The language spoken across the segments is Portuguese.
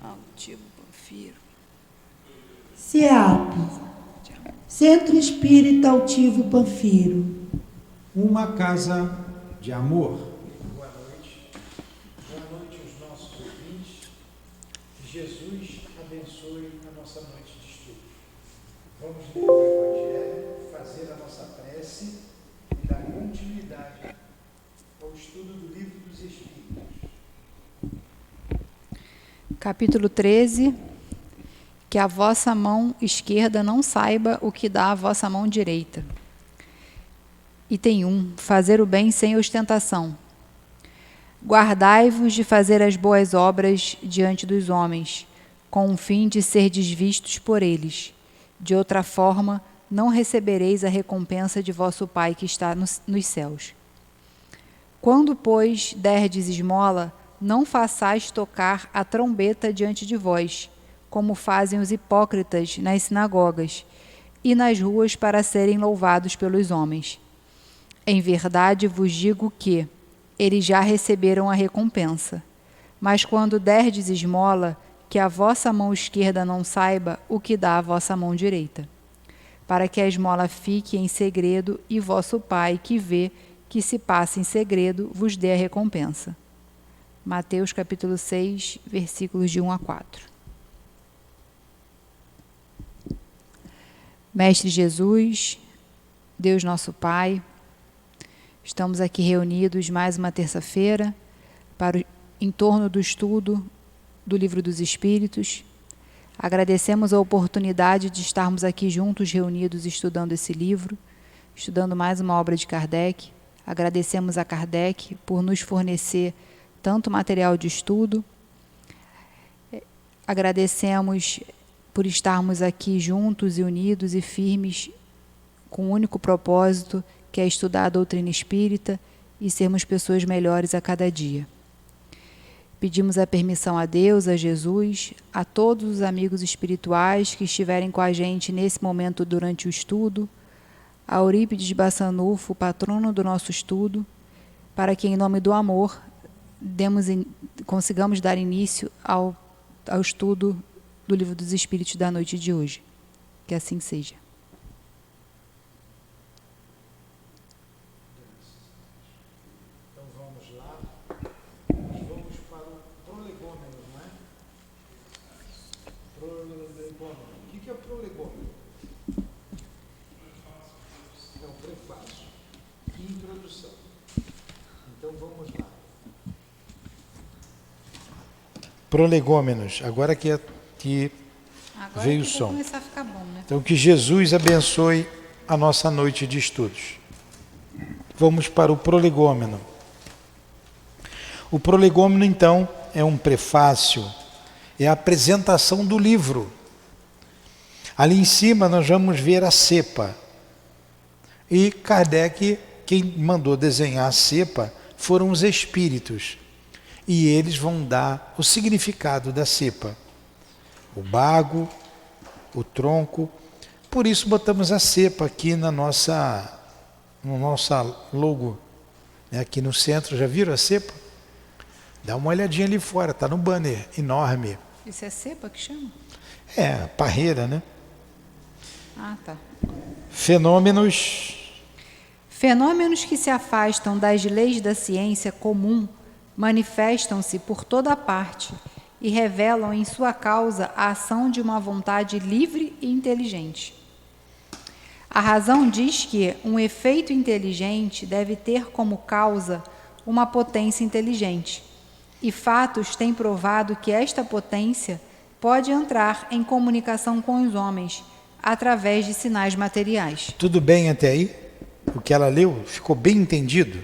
Altivo Panfiro. CEAP, Centro Espírita Altivo Panfiro. Uma casa de amor. Boa noite. Boa noite aos nossos ouvintes. Que Jesus abençoe a nossa noite de estudo. Vamos ler o Evangelho, fazer a nossa prece e dar continuidade ao estudo do Livro dos Espíritos. Capítulo 13. Que a vossa mão esquerda não saiba o que dá a vossa mão direita. Item 1. Fazer o bem sem ostentação. Guardai-vos de fazer as boas obras diante dos homens, com o fim de serdes vistos por eles. De outra forma, não recebereis a recompensa de vosso Pai que está nos céus. Quando, pois, derdes esmola, não façais tocar a trombeta diante de vós, como fazem os hipócritas nas sinagogas e nas ruas para serem louvados pelos homens. Em verdade vos digo que eles já receberam a recompensa. Mas quando derdes esmola, que a vossa mão esquerda não saiba o que dá a vossa mão direita, para que a esmola fique em segredo e vosso Pai, que vê que se passa em segredo, vos dê a recompensa. Mateus capítulo 6, versículos de 1 a 4. Mestre Jesus, Deus nosso Pai, estamos aqui reunidos mais uma terça-feira em torno do estudo do Livro dos Espíritos. Agradecemos a oportunidade de estarmos aqui juntos, reunidos, estudando esse livro, estudando mais uma obra de Kardec. Agradecemos a Kardec por nos fornecer tanto material de estudo. Agradecemos por estarmos aqui juntos e unidos e firmes com o único propósito, que é estudar a doutrina espírita e sermos pessoas melhores a cada dia. Pedimos a permissão a Deus, a Jesus, a todos os amigos espirituais que estiverem com a gente nesse momento durante o estudo, a Eurípides Bassanufo, patrono do nosso estudo, para que, em nome do amor, consigamos dar início ao estudo do Livro dos Espíritos da noite de hoje. Que assim seja. Então vamos lá. Nós vamos para o prolegômeno, não é? Prolegômeno. O que é o prolegômeno? É o prefácio e introdução. Então vamos lá. Prolegômenos. Agora que veio o som. Começar a ficar bom, né? Então, que Jesus abençoe a nossa noite de estudos. Vamos para o prolegômeno. O prolegômeno, então, é um prefácio, é a apresentação do livro. Ali em cima nós vamos ver a cepa. E Kardec, quem mandou desenhar a cepa, foram os espíritos. E eles vão dar o significado da cepa. O bago, o tronco. Por isso botamos a cepa aqui no nossa logo. Aqui no centro, já viram a cepa? Dá uma olhadinha ali fora, está no banner, enorme. Isso é cepa que chama? É, parreira, né? Ah, tá. Fenômenos Que se afastam das leis da ciência comum manifestam-se por toda parte e revelam em sua causa a ação de uma vontade livre e inteligente. A razão diz que um efeito inteligente deve ter como causa uma potência inteligente, e fatos têm provado que esta potência pode entrar em comunicação com os homens através de sinais materiais. Tudo bem até aí? O que ela leu ficou bem entendido?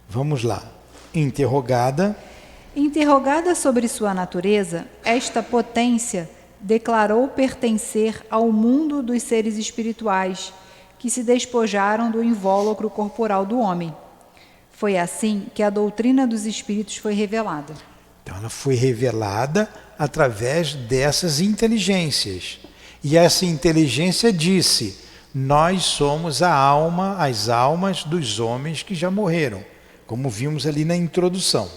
Vamos lá. Interrogada sobre sua natureza, esta potência declarou pertencer ao mundo dos seres espirituais, que se despojaram do invólucro corporal do homem. Foi assim que a doutrina dos espíritos foi revelada. Então ela foi revelada através dessas inteligências. E essa inteligência disse: nós somos as almas dos homens que já morreram, como vimos ali na introdução.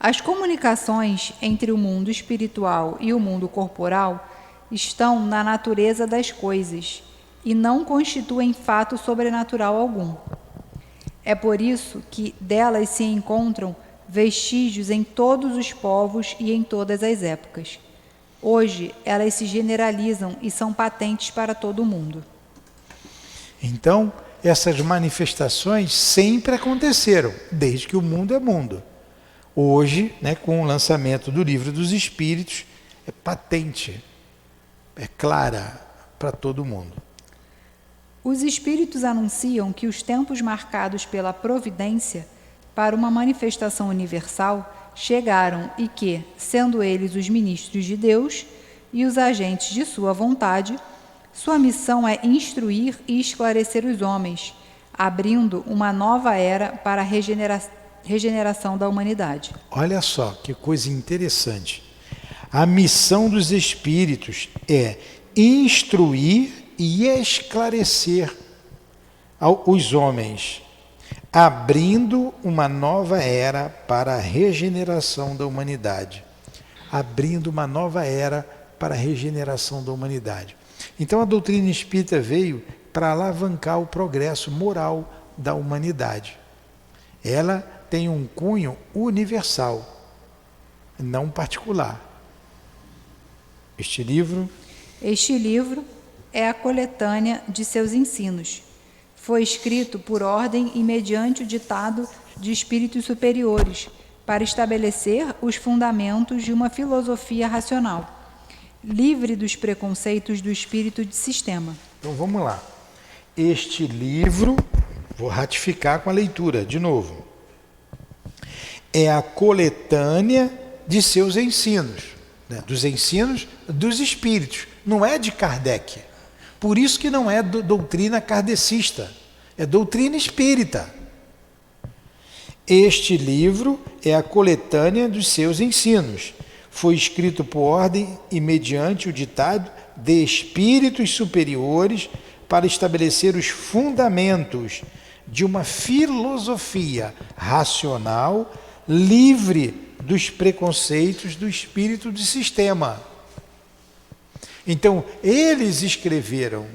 As comunicações entre o mundo espiritual e o mundo corporal estão na natureza das coisas e não constituem fato sobrenatural algum. É por isso que delas se encontram vestígios em todos os povos e em todas as épocas. Hoje, elas se generalizam e são patentes para todo o mundo. Então, essas manifestações sempre aconteceram, desde que o mundo é mundo. Hoje, né, com o lançamento do Livro dos Espíritos, é patente, é clara para todo mundo. Os Espíritos anunciam que os tempos marcados pela providência para uma manifestação universal chegaram e que, sendo eles os ministros de Deus e os agentes de sua vontade, sua missão é instruir e esclarecer os homens, abrindo uma nova era para a regeneração da humanidade. Olha só que coisa interessante. A missão dos Espíritos é instruir e esclarecer os homens, abrindo uma nova era para a regeneração da humanidade. Abrindo uma nova era para a regeneração da humanidade. Então a doutrina espírita veio para alavancar o progresso moral da humanidade. Ela tem um cunho universal, não particular. Este livro é a coletânea de seus ensinos. Foi escrito por ordem e mediante o ditado de espíritos superiores, para estabelecer os fundamentos de uma filosofia racional, livre dos preconceitos do espírito de sistema. Então vamos lá. Este livro, vou ratificar com a leitura de novo, é a coletânea de seus ensinos, né? Dos ensinos dos espíritos, não é de Kardec. Por isso que não é doutrina kardecista, é doutrina espírita. Este livro é a coletânea dos seus ensinos. Foi escrito por ordem e mediante o ditado de espíritos superiores para estabelecer os fundamentos de uma filosofia racional livre dos preconceitos do espírito de sistema. Então, eles escreveram,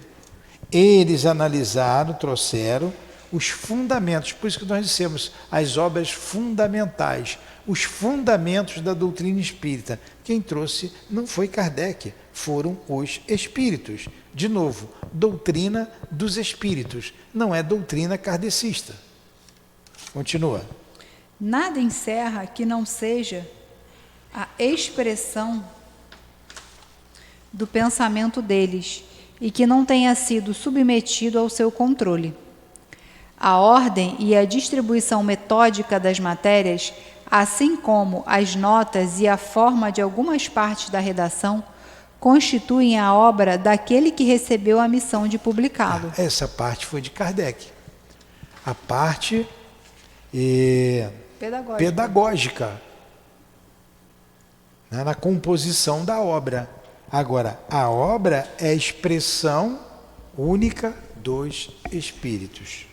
eles analisaram, trouxeram os fundamentos, por isso que nós dissemos as obras fundamentais, os fundamentos da doutrina espírita. Quem trouxe não foi Kardec, foram os espíritos. De novo, doutrina dos espíritos, não é doutrina kardecista. Continua. Nada encerra que não seja a expressão do pensamento deles e que não tenha sido submetido ao seu controle. A ordem e a distribuição metódica das matérias, assim como as notas e a forma de algumas partes da redação, constituem a obra daquele que recebeu a missão de publicá-lo. Essa parte foi de Kardec. A parte pedagógica, né, na composição da obra. Agora, a obra é a expressão única dos espíritos.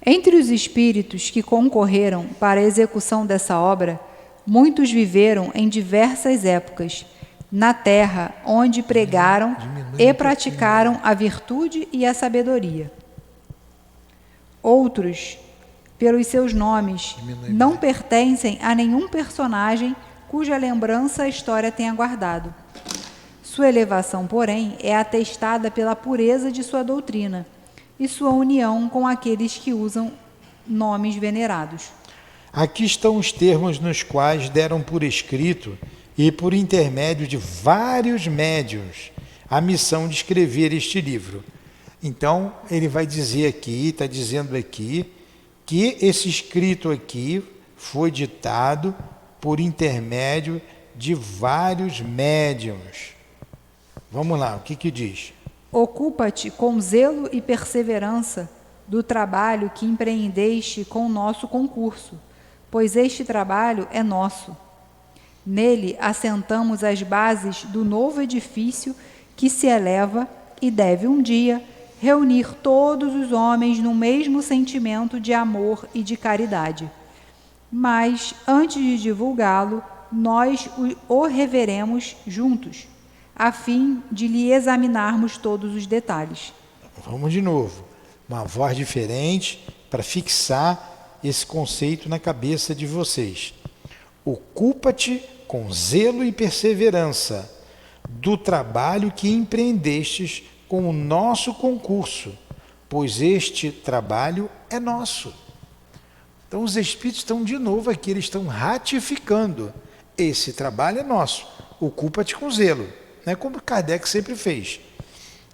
Entre os espíritos que concorreram para a execução dessa obra, muitos viveram em diversas épocas, na terra onde pregaram e praticaram a virtude e a sabedoria. Outros, pelos seus nomes, não pertencem a nenhum personagem cuja lembrança a história tenha guardado. Sua elevação, porém, é atestada pela pureza de sua doutrina e sua união com aqueles que usam nomes venerados. Aqui estão os termos nos quais deram por escrito e por intermédio de vários médiuns a missão de escrever este livro. Então, ele vai dizer aqui, está dizendo aqui, que esse escrito aqui foi ditado por intermédio de vários médiuns. Vamos lá, o que diz? Ocupa-te com zelo e perseverança do trabalho que empreendeste com o nosso concurso, pois este trabalho é nosso. Nele assentamos as bases do novo edifício que se eleva e deve um dia reunir todos os homens no mesmo sentimento de amor e de caridade. Mas, antes de divulgá-lo, nós o reveremos juntos, a fim de lhe examinarmos todos os detalhes. Vamos de novo. Uma voz diferente para fixar esse conceito na cabeça de vocês. Ocupa-te com zelo e perseverança do trabalho que empreendestes com o nosso concurso, pois este trabalho é nosso. Então os Espíritos estão de novo aqui, eles estão ratificando. Esse trabalho é nosso, ocupa-te com zelo, né? Como Kardec sempre fez.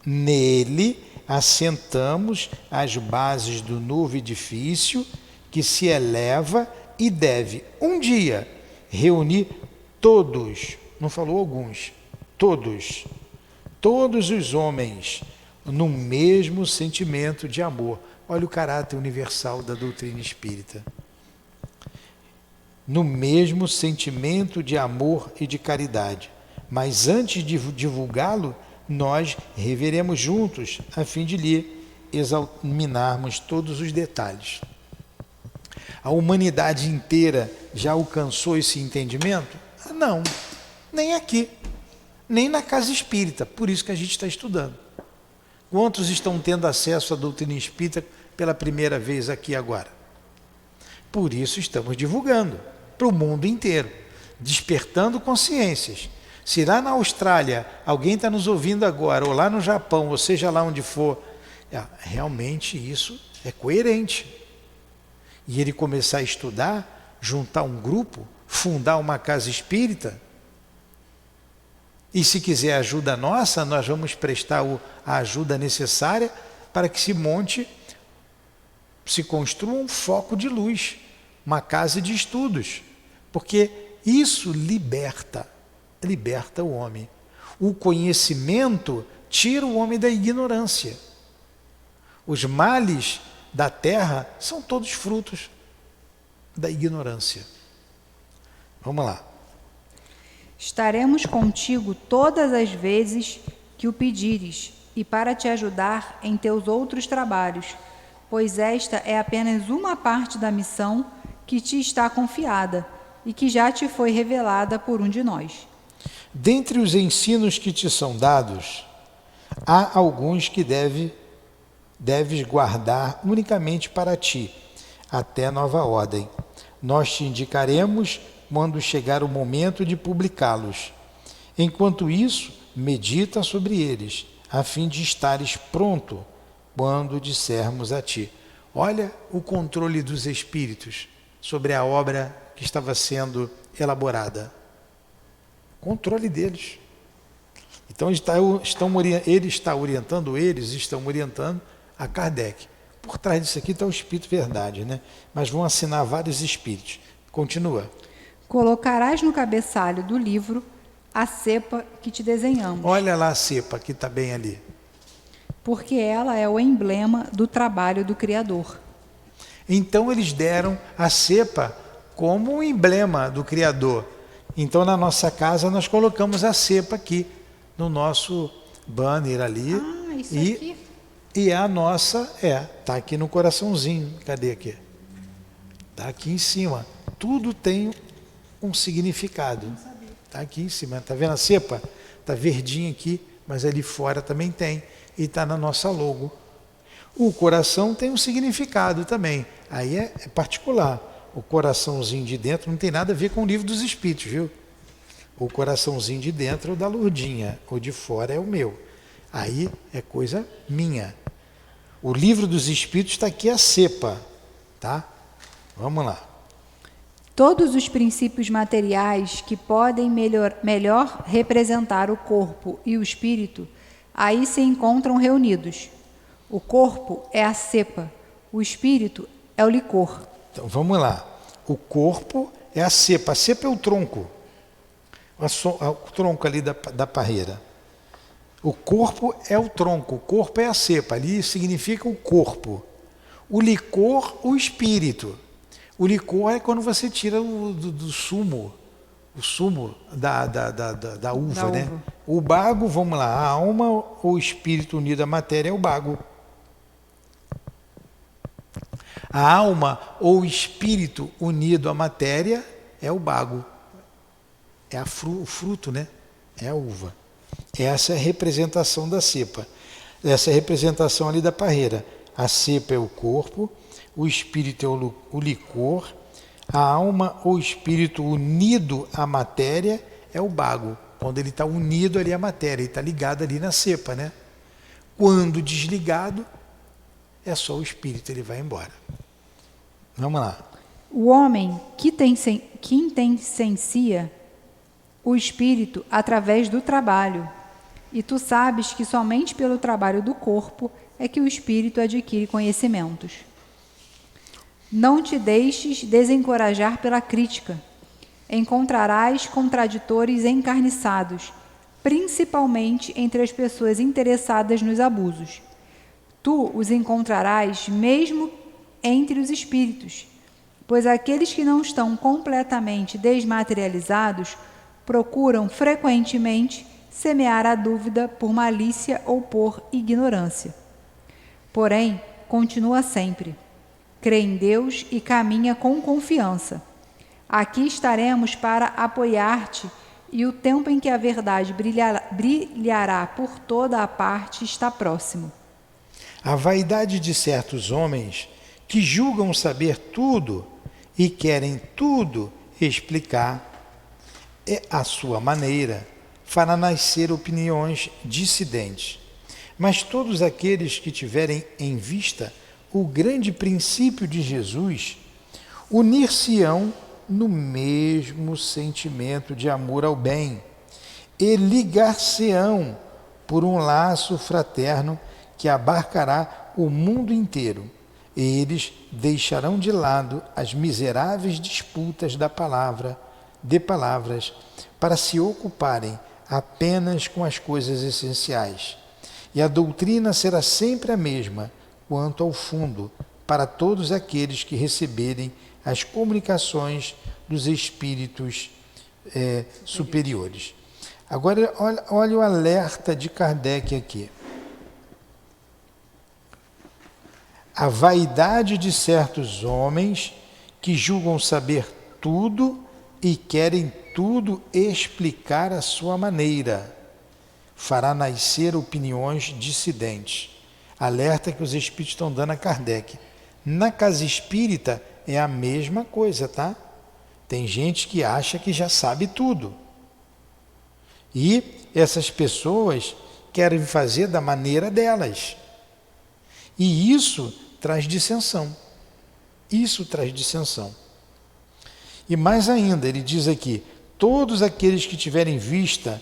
Nele assentamos as bases do novo edifício que se eleva e deve um dia reunir todos, não falou alguns, todos os homens no mesmo sentimento de amor. Olha o caráter universal da doutrina espírita. No mesmo sentimento de amor e de caridade. Mas antes de divulgá-lo, nós reveremos juntos, a fim de lhe examinarmos todos os detalhes. A humanidade inteira já alcançou esse entendimento? Não, nem aqui, nem na casa espírita, por isso que a gente está estudando. Quantos estão tendo acesso à doutrina espírita pela primeira vez aqui agora? Por isso estamos divulgando para o mundo inteiro, despertando consciências. Se lá na Austrália alguém está nos ouvindo agora, ou lá no Japão, ou seja lá onde for, realmente isso é coerente. E ele começar a estudar, juntar um grupo, fundar uma casa espírita, e se quiser ajuda nossa, nós vamos prestar a ajuda necessária para que se monte, se construa um foco de luz, uma casa de estudos, porque isso liberta o homem. O conhecimento tira o homem da ignorância. Os males da terra são todos frutos da ignorância. Vamos lá. Estaremos contigo todas as vezes que o pedires e para te ajudar em teus outros trabalhos, pois esta é apenas uma parte da missão que te está confiada e que já te foi revelada por um de nós. Dentre os ensinos que te são dados, há alguns que deves guardar unicamente para ti, até nova ordem. Nós te indicaremos quando chegar o momento de publicá-los. Enquanto isso, medita sobre eles, a fim de estares pronto quando dissermos a ti. Olha o controle dos espíritos sobre a obra que estava sendo elaborada. Controle deles. Então eles estão orientando a Kardec. Por trás disso aqui está o Espírito Verdade, né? Mas vão assinar vários espíritos. Continua. Colocarás no cabeçalho do livro a cepa que te desenhamos. Olha lá a cepa que está bem ali. Porque ela é o emblema do trabalho do Criador. Então eles deram a cepa como um emblema do Criador. Então na nossa casa nós colocamos a cepa aqui no nosso banner ali. Ah, isso aqui. E a nossa está aqui no coraçãozinho. Cadê aqui? Está aqui em cima. Tudo tem um significado. Está aqui em cima. Está vendo a cepa? Está verdinha aqui, mas ali fora também tem. E está na nossa logo. O coração tem um significado também. Aí é particular. O coraçãozinho de dentro não tem nada a ver com o Livro dos Espíritos, viu? O coraçãozinho de dentro é o da Lourdinha. O de fora é o meu. Aí é coisa minha. O Livro dos Espíritos está aqui a cepa. Tá? Vamos lá. Todos os princípios materiais que podem melhor representar o corpo e o espírito, aí se encontram reunidos. O corpo é a cepa, o espírito é o licor. Então vamos lá. O corpo é a cepa é o tronco. O tronco ali da parreira. O corpo é o tronco, o corpo é a cepa, ali significa o corpo. O licor, o espírito. O licor é quando você tira do sumo, o sumo da uva, né? O bago, vamos lá, a alma ou o espírito unido à matéria é o bago. A alma ou o espírito unido à matéria é o bago, é o fruto, né? É a uva. Essa é a representação da cepa. Essa é a representação ali da parreira. A cepa é o corpo, o espírito é o licor, a alma ou espírito unido à matéria é o bago. Quando ele está unido ali à matéria, ele está ligado ali na cepa, né? Quando desligado, é só o espírito, ele vai embora. Vamos lá. O homem que intensencia o espírito através do trabalho, e tu sabes que somente pelo trabalho do corpo é que o espírito adquire conhecimentos. Não te deixes desencorajar pela crítica. Encontrarás contraditores encarniçados, principalmente entre as pessoas interessadas nos abusos. Tu os encontrarás mesmo entre os espíritos, pois aqueles que não estão completamente desmaterializados procuram frequentemente semear a dúvida por malícia ou por ignorância. Porém, continua sempre. Crê em Deus e caminha com confiança. Aqui estaremos para apoiar-te, e o tempo em que a verdade brilhará por toda a parte está próximo. A vaidade de certos homens que julgam saber tudo e querem tudo explicar, é a sua maneira, fará nascer opiniões dissidentes. Mas todos aqueles que tiverem em vista o grande princípio de Jesus, unir-se-ão no mesmo sentimento de amor ao bem e ligar-se-ão por um laço fraterno que abarcará o mundo inteiro. Eles deixarão de lado as miseráveis disputas de palavras, para se ocuparem apenas com as coisas essenciais. E a doutrina será sempre a mesma, quanto ao fundo, para todos aqueles que receberem as comunicações dos espíritos superiores. Agora, olha o alerta de Kardec aqui. A vaidade de certos homens que julgam saber tudo e querem tudo explicar à sua maneira, fará nascer opiniões dissidentes. Alerta que os espíritos estão dando a Kardec. Na casa espírita é a mesma coisa, tá? Tem gente que acha que já sabe tudo. E essas pessoas querem fazer da maneira delas. E isso traz dissensão. Isso traz dissensão. E mais ainda, ele diz aqui, todos aqueles que tiverem em vista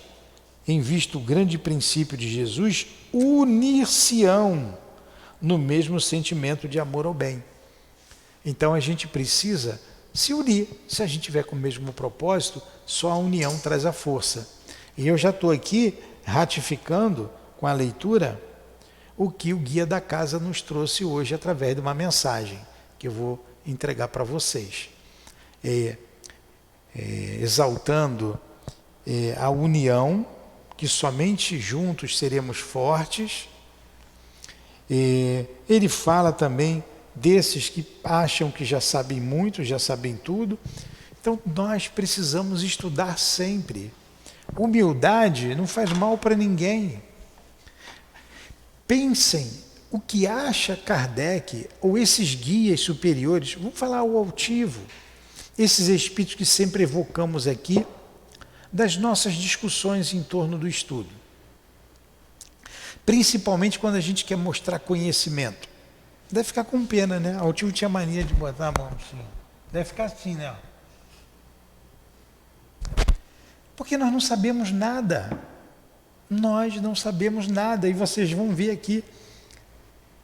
o grande princípio de Jesus, unir-se-ão no mesmo sentimento de amor ao bem. Então a gente precisa se unir. Se a gente tiver com o mesmo propósito, só a união traz a força. E eu já estou aqui ratificando com a leitura o que o guia da casa nos trouxe hoje através de uma mensagem que eu vou entregar para vocês. Exaltando a união, que somente juntos seremos fortes. Ele fala também desses que acham que já sabem muito, já sabem tudo. Então nós precisamos estudar sempre. Humildade não faz mal para ninguém. Pensem o que acha Kardec ou esses guias superiores, vamos falar o altivo, esses espíritos que sempre evocamos aqui, das nossas discussões em torno do estudo. Principalmente quando a gente quer mostrar conhecimento. Deve ficar com pena, né? O altivo tinha mania de botar a mão assim. Deve ficar assim, né? Porque nós não sabemos nada. Nós não sabemos nada. E vocês vão ver aqui,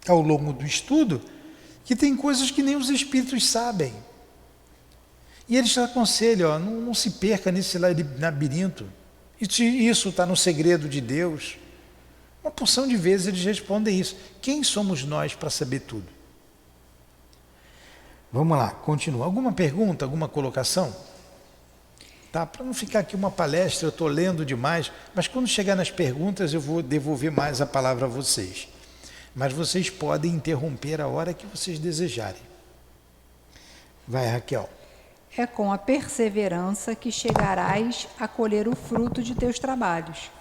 ao longo do estudo, que tem coisas que nem os espíritos sabem. E eles aconselham, não se perca nesse labirinto. Isso está no segredo de Deus. Uma porção de vezes eles respondem isso. Quem somos nós para saber tudo? Vamos lá, continua. Alguma pergunta, alguma colocação? Tá, para não ficar aqui uma palestra, eu estou lendo demais, mas quando chegar nas perguntas eu vou devolver mais a palavra a vocês. Mas vocês podem interromper a hora que vocês desejarem. Vai, Raquel. É com a perseverança que chegarás a colher o fruto de teus trabalhos.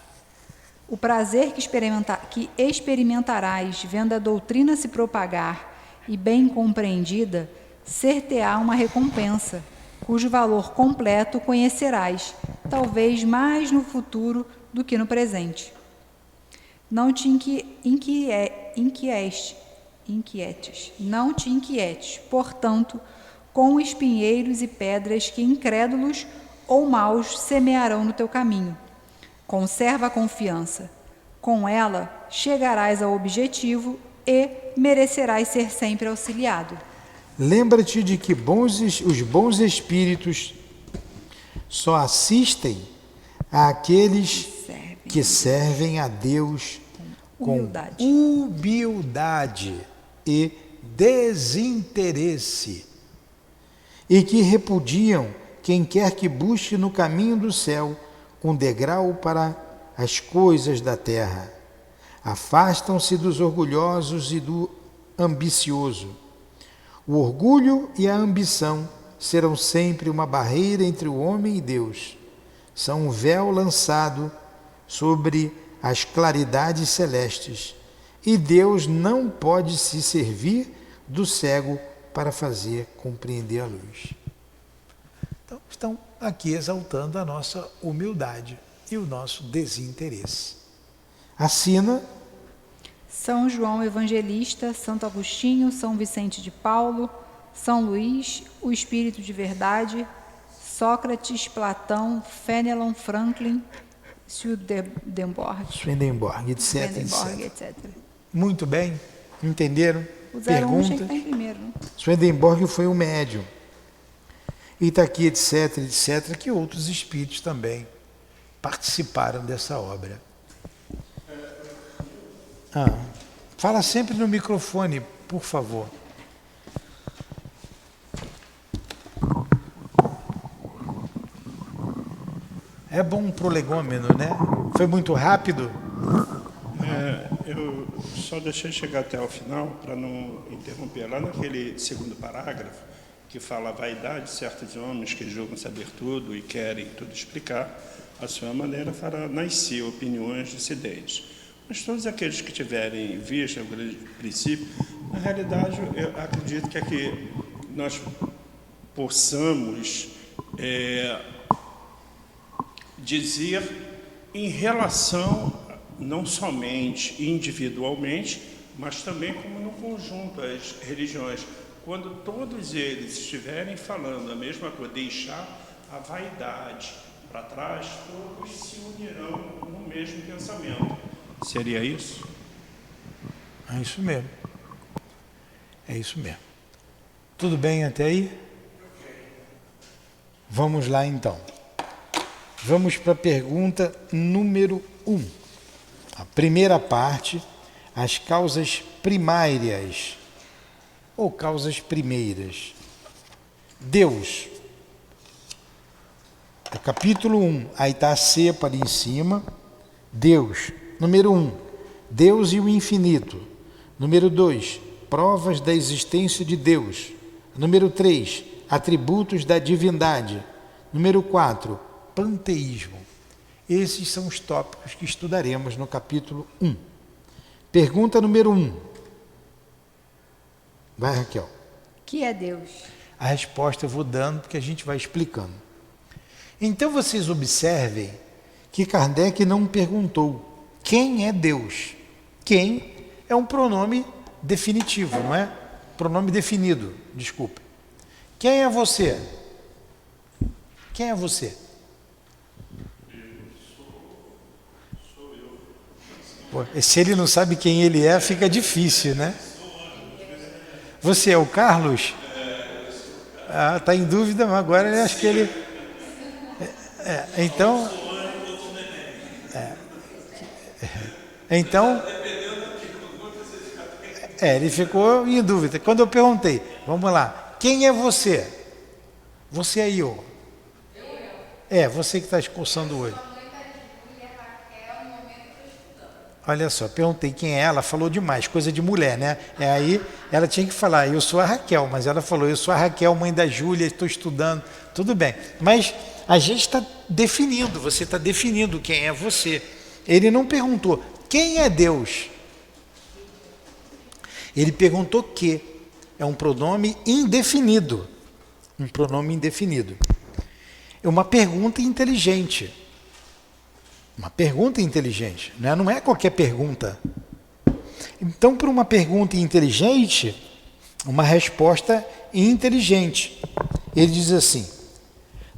O prazer que experimentarás vendo a doutrina se propagar e bem compreendida, ser-te-á uma recompensa, cujo valor completo conhecerás, talvez mais no futuro do que no presente. Não te inquietes, portanto, com espinheiros e pedras que incrédulos ou maus semearão no teu caminho. Conserva a confiança. Com ela, chegarás ao objetivo e merecerás ser sempre auxiliado. Lembra-te de que os bons espíritos só assistem àqueles que servem a Deus com humildade e desinteresse, e que repudiam quem quer que busque no caminho do céu um degrau para as coisas da terra. Afastam-se dos orgulhosos e do ambicioso. O orgulho e a ambição serão sempre uma barreira entre o homem e Deus. São um véu lançado sobre as claridades celestes, e Deus não pode se servir do cego para fazer compreender a luz. Então, estão aqui exaltando a nossa humildade e o nosso desinteresse. Assina São João Evangelista, Santo Agostinho, São Vicente de Paulo, São Luís, o Espírito de Verdade, Sócrates, Platão, Fenelon, Franklin, Swedenborg, etc. Muito bem, entenderam? O 01 Pergunta. tinha que estar em primeiro, né? Swedenborg foi um médium. E está aqui, etc., que outros espíritos também participaram dessa obra. Fala sempre no microfone, por favor. É bom um prolegômeno, né? Foi muito rápido? Eu só deixei chegar até o final para não interromper. Lá naquele segundo parágrafo, que fala a vaidade de certos homens que julgam saber tudo e querem tudo explicar, a sua maneira fará nascer opiniões dissidentes. Mas todos aqueles que tiverem visto o grande princípio, na realidade, eu acredito que aqui nós possamos dizer em relação, não somente individualmente, mas também como no conjunto, as religiões. Quando todos eles estiverem falando a mesma coisa, deixar a vaidade para trás, todos se unirão no mesmo pensamento. Seria isso? É isso mesmo. É isso mesmo. Tudo bem até aí? Vamos lá então. Vamos para a pergunta número 1. A primeira parte, as causas primárias ou causas primeiras. Deus. É capítulo 1, aí está a cepa ali em cima. Deus. Número 1, Deus e o infinito. Número 2, provas da existência de Deus. Número 3, atributos da divindade. Número 4, panteísmo. Esses são os tópicos que estudaremos no capítulo 1. Pergunta número 1. Vai, Raquel. Que é Deus? A resposta eu vou dando porque a gente vai explicando. Então vocês observem que Kardec não perguntou quem é Deus. Quem é um pronome definitivo, não é? Pronome definido, desculpa. Quem é você? Quem é você? Pô, se ele não sabe quem ele é, fica difícil, né? Você é o Carlos? Está em dúvida, mas agora eu acho que ele... Então... ele ficou em dúvida. Quando eu perguntei, vamos lá, quem é você? Você aí, ó. Você que está escoçando o olho. Olha só, perguntei quem é ela, falou demais, coisa de mulher, né? Aí ela tinha que falar, eu sou a Raquel, mas ela falou, eu sou a Raquel, mãe da Júlia, estou estudando, tudo bem. Mas a gente está definindo, você está definindo quem é você. Ele não perguntou, quem é Deus? Ele perguntou que, é um pronome indefinido. Um pronome indefinido. É uma pergunta inteligente. Uma pergunta inteligente, né? Não é qualquer pergunta. Então, para uma pergunta inteligente, uma resposta inteligente. Ele diz assim,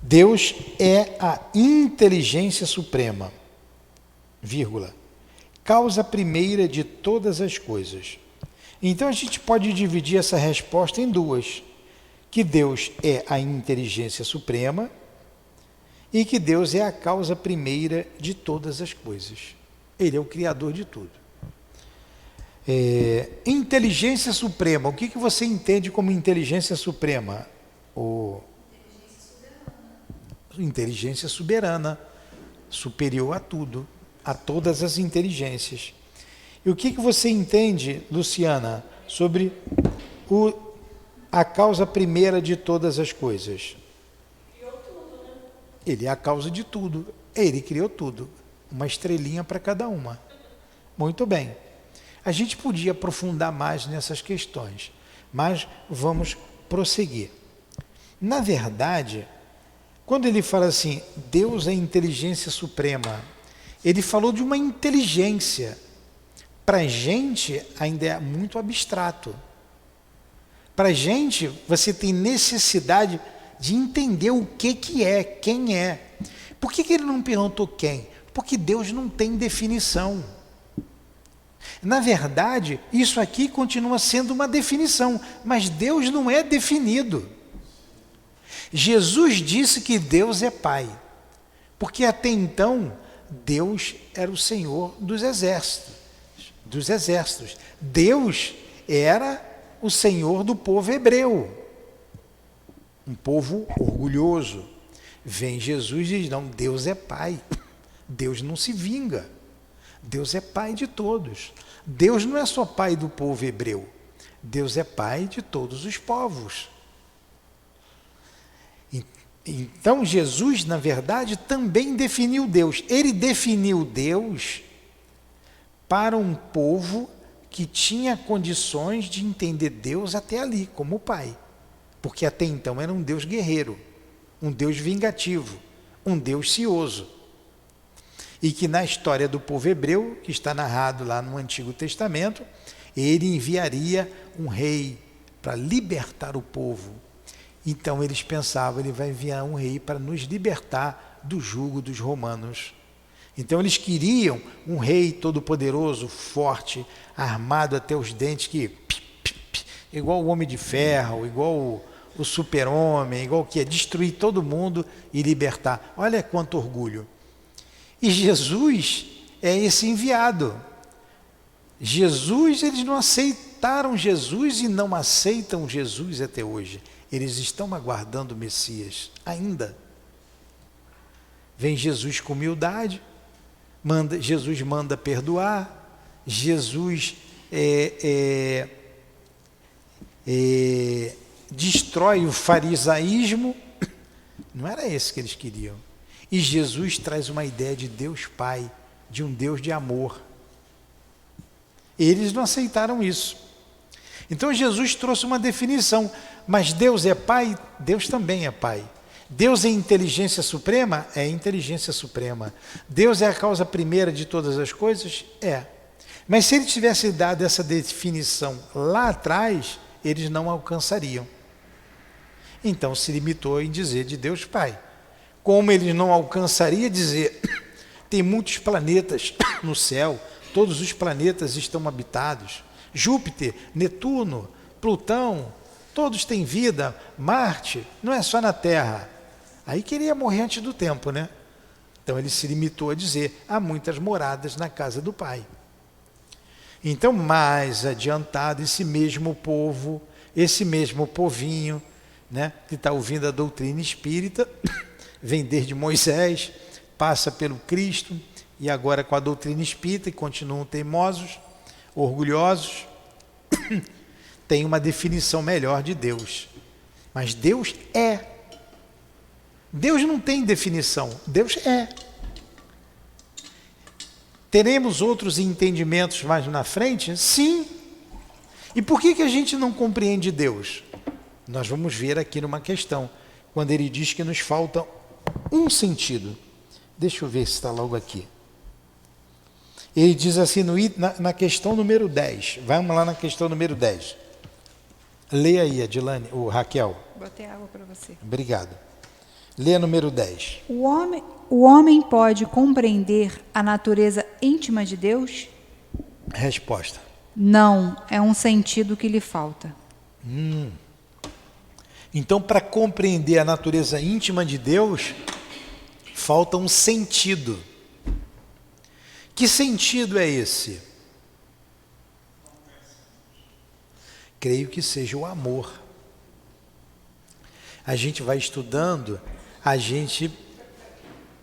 Deus é a inteligência suprema, vírgula, causa primeira de todas as coisas. Então, a gente pode dividir essa resposta em duas, que Deus é a inteligência suprema e que Deus é a causa primeira de todas as coisas. Ele é o criador de tudo. Inteligência suprema, o que você entende como inteligência suprema? Inteligência soberana, superior a tudo, a todas as inteligências. E o que você entende, Luciana, sobre a causa primeira de todas as coisas? Ele é a causa de tudo. Ele criou tudo. Uma estrelinha para cada uma. Muito bem. A gente podia aprofundar mais nessas questões, mas vamos prosseguir. Na verdade, quando ele fala assim, Deus é a inteligência suprema, ele falou de uma inteligência. Para a gente ainda é muito abstrato. Para a gente, você tem necessidade de entender o que é, quem é. Por que ele não perguntou quem? Porque Deus não tem definição. Na verdade, isso aqui continua sendo uma definição, mas Deus não é definido. Jesus disse que Deus é Pai, porque até então Deus era o Senhor dos exércitos. Deus era o Senhor do povo hebreu. Um povo orgulhoso. Vem Jesus e diz, não, Deus é Pai. Deus não se vinga. Deus é Pai de todos. Deus não é só Pai do povo hebreu. Deus é Pai de todos os povos. Então Jesus, na verdade, também definiu Deus. Ele definiu Deus para um povo que tinha condições de entender Deus até ali, como Pai. Porque até então era um Deus guerreiro, um Deus vingativo, um Deus cioso. E que na história do povo hebreu, que está narrado lá no Antigo Testamento, ele enviaria um rei para libertar o povo. Então eles pensavam, ele vai enviar um rei para nos libertar do jugo dos romanos. Então eles queriam um rei todo-poderoso, forte, armado até os dentes, que igual o Homem de Ferro, igual o Super-Homem, igual que ia destruir todo mundo e libertar. Olha quanto orgulho. E Jesus é esse enviado. Jesus, eles não aceitaram Jesus e não aceitam Jesus até hoje. Eles estão aguardando o Messias ainda. Vem Jesus com humildade, Jesus manda perdoar, Jesus destrói o farisaísmo. Não era esse que eles queriam. E Jesus traz uma ideia de Deus Pai, de um Deus de amor. Eles não aceitaram isso. Então Jesus trouxe uma definição, mas Deus é Pai? Deus também é Pai. Deus é inteligência suprema? É inteligência suprema. Deus é a causa primeira de todas as coisas? É. Mas se ele tivesse dado essa definição lá atrás, eles não alcançariam. Então se limitou em dizer de Deus Pai. Como eles não alcançariam dizer, tem muitos planetas no céu, todos os planetas estão habitados, Júpiter, Netuno, Plutão, todos têm vida, Marte, não é só na Terra. Aí queria morrer antes do tempo, né? Então ele se limitou a dizer, há muitas moradas na casa do Pai. Então mais adiantado, esse mesmo povo, esse mesmo povinho, né, que está ouvindo a doutrina espírita, vem desde Moisés, passa pelo Cristo e agora com a doutrina espírita, e continuam teimosos, orgulhosos, tem uma definição melhor de Deus. Mas Deus é. Deus não tem definição, Deus é. Teremos outros entendimentos mais na frente? Sim. E por que a gente não compreende Deus? Nós vamos ver aqui numa questão, quando ele diz que nos falta um sentido. Deixa eu ver se está logo aqui. Ele diz assim na questão número 10. Vamos lá na questão número 10. Leia aí, Adilane, ou Raquel. Botei água para você. Obrigado. Leia número 10. O homem pode compreender a natureza íntima de Deus? Resposta. Não, é um sentido que lhe falta. Então, para compreender a natureza íntima de Deus, falta um sentido. Que sentido é esse? Creio que seja o amor. A gente vai estudando, a gente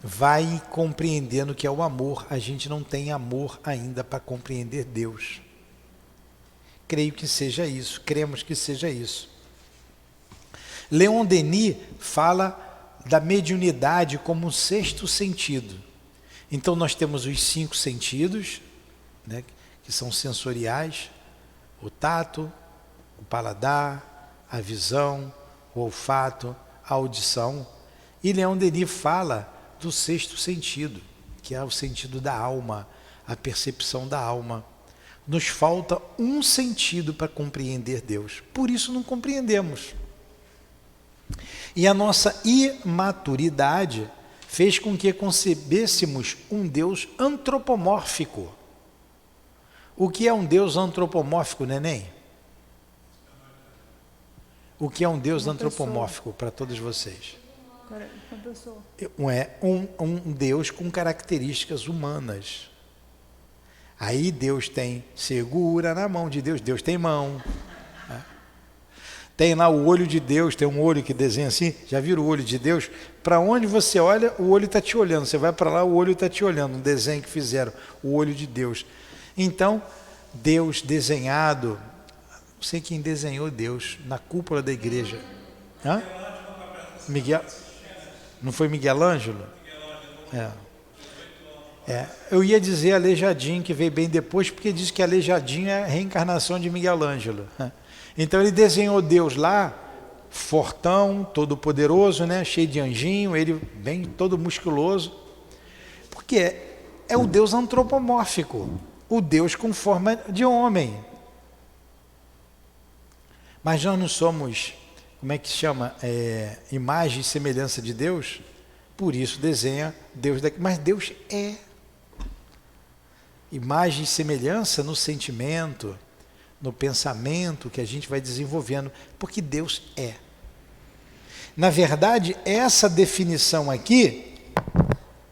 vai compreendendo o que é o amor. A gente não tem amor ainda para compreender Deus. Creio que seja isso, cremos que seja isso. Leon Denis fala da mediunidade como um sexto sentido. Então nós temos os 5 sentidos, né, que são sensoriais: o tato, o paladar, a visão, o olfato, a audição. E Leon Denis fala do sexto sentido, que é o sentido da alma, a percepção da alma. Nos falta um sentido para compreender Deus. Por isso não compreendemos. E a nossa imaturidade fez com que concebêssemos um Deus antropomórfico. O que é um Deus antropomórfico, neném? O que é um Deus antropomórfico para todos vocês? É um Deus com características humanas. Aí Deus tem, segura na mão de Deus, Deus tem mão. Né? Tem lá o olho de Deus, tem um olho que desenha assim, já viram o olho de Deus? Para onde você olha, o olho está te olhando. Você vai para lá, o olho está te olhando. Um desenho que fizeram, o olho de Deus. Então, Deus desenhado, não sei quem desenhou Deus, na cúpula da igreja. Hã? Miguel? Não foi Miguel Ângelo? Eu ia dizer Aleijadinho, que veio bem depois, porque diz que Aleijadinho é a reencarnação de Miguel Ângelo. Então ele desenhou Deus lá, fortão, todo poderoso, né? Cheio de anjinho, ele bem todo musculoso, porque é o Deus antropomórfico, o Deus com forma de homem. Mas nós não somos, como é que se chama? Imagem e semelhança de Deus, por isso desenha Deus daqui. Mas Deus é imagem e semelhança no sentimento, no pensamento que a gente vai desenvolvendo, porque Deus é. Na verdade, essa definição aqui,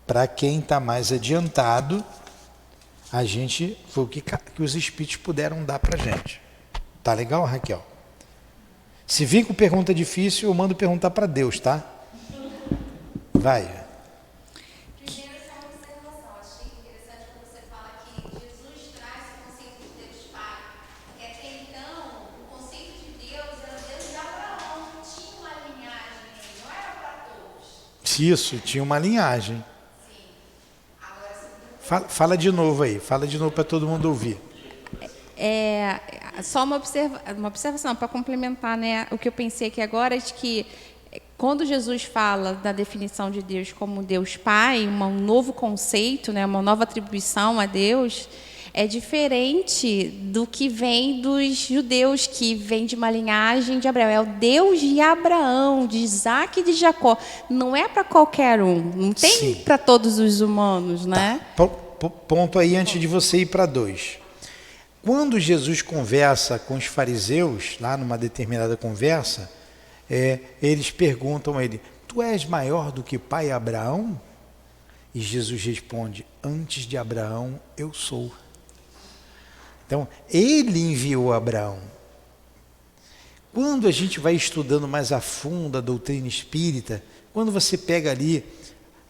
para quem está mais adiantado, foi o que os espíritos puderam dar para a gente. Tá legal, Raquel? Se vir com pergunta difícil, eu mando perguntar para Deus, tá? Vai. Isso, tinha uma linhagem. Fala de novo aí, fala de novo para todo mundo ouvir. Só uma observação para complementar, né? O que eu pensei aqui agora é de que quando Jesus fala da definição de Deus como Deus Pai, um novo conceito, né? Uma nova atribuição a Deus, é diferente do que vem dos judeus, que vem de uma linhagem de Abraão. É o Deus de Abraão, de Isaac e de Jacó. Não é para qualquer um, não tem para todos os humanos, né? Tá. Ponto aí antes de você ir para 2. Quando Jesus conversa com os fariseus, lá numa determinada conversa, eles perguntam a ele: tu és maior do que pai Abraão? E Jesus responde: antes de Abraão eu sou. Então, ele enviou Abraão. Quando a gente vai estudando mais a fundo a doutrina espírita, quando você pega ali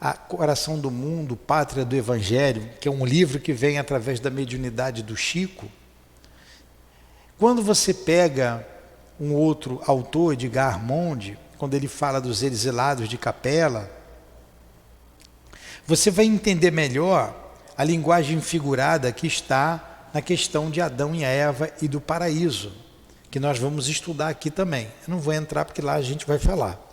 a Coração do Mundo, Pátria do Evangelho, que é um livro que vem através da mediunidade do Chico, quando você pega um outro autor, Edgar Armond, quando ele fala dos exilados de Capela, você vai entender melhor a linguagem figurada que está na questão de Adão e Eva e do paraíso, que nós vamos estudar aqui também. Eu não vou entrar porque lá a gente vai falar.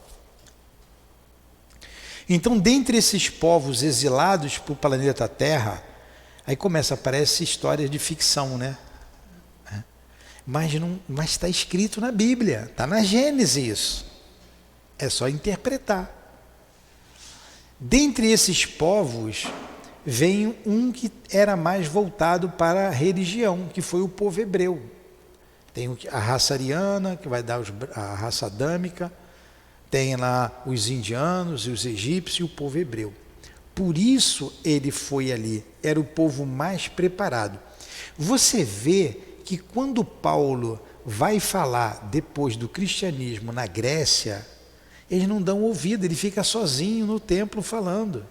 Então, dentre esses povos exilados para o planeta Terra, aí começa a aparecer histórias de ficção, né? Mas está escrito na Bíblia, está na Gênesis isso. É só interpretar. Dentre esses povos, vem um que era mais voltado para a religião, que foi o povo hebreu. Tem a raça ariana, que vai dar a raça adâmica, tem lá os indianos e os egípcios e o povo hebreu. Por isso ele foi ali, era o povo mais preparado. Você vê que quando Paulo vai falar depois do cristianismo na Grécia, eles não dão ouvido, ele fica sozinho no templo falando.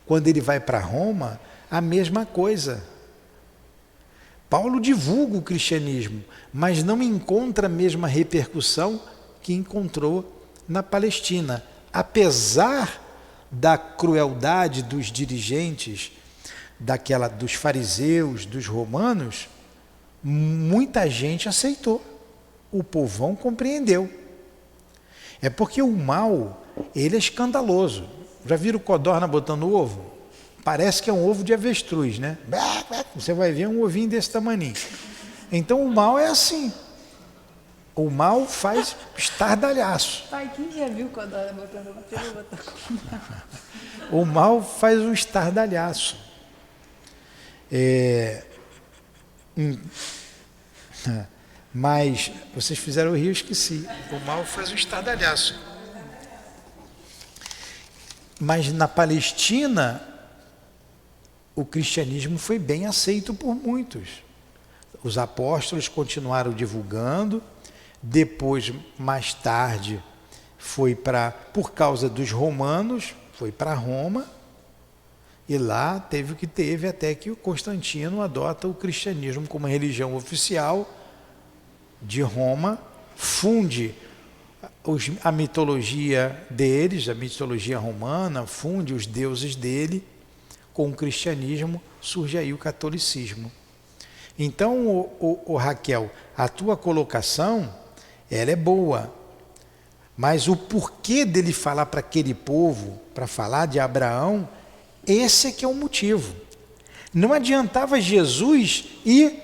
Quando ele vai para Roma, a mesma coisa. Paulo divulga o cristianismo, mas não encontra a mesma repercussão que encontrou na Palestina. Apesar da crueldade dos dirigentes, dos fariseus, dos romanos, muita gente aceitou. O povão compreendeu. É porque o mal, ele é escandaloso. Já viram codorna botando ovo? Parece que é um ovo de avestruz, né? Você vai ver um ovinho desse tamaninho. Então o mal é assim. O mal faz estardalhaço. Pai, quem já viu codorna botando ovo? O mal faz um estardalhaço. Mas vocês fizeram o rio, esqueci. O mal faz um estardalhaço. Mas na Palestina, o cristianismo foi bem aceito por muitos. Os apóstolos continuaram divulgando. Depois, mais tarde, por causa dos romanos, foi para Roma. E lá teve o que teve, até que o Constantino adota o cristianismo como religião oficial de Roma, funde a mitologia deles, a mitologia romana, funde os deuses dele com o cristianismo, surge aí o catolicismo. Então, Raquel, a tua colocação, ela é boa, mas o porquê dele falar para aquele povo, para falar de Abraão, esse é que é o motivo. Não adiantava Jesus ir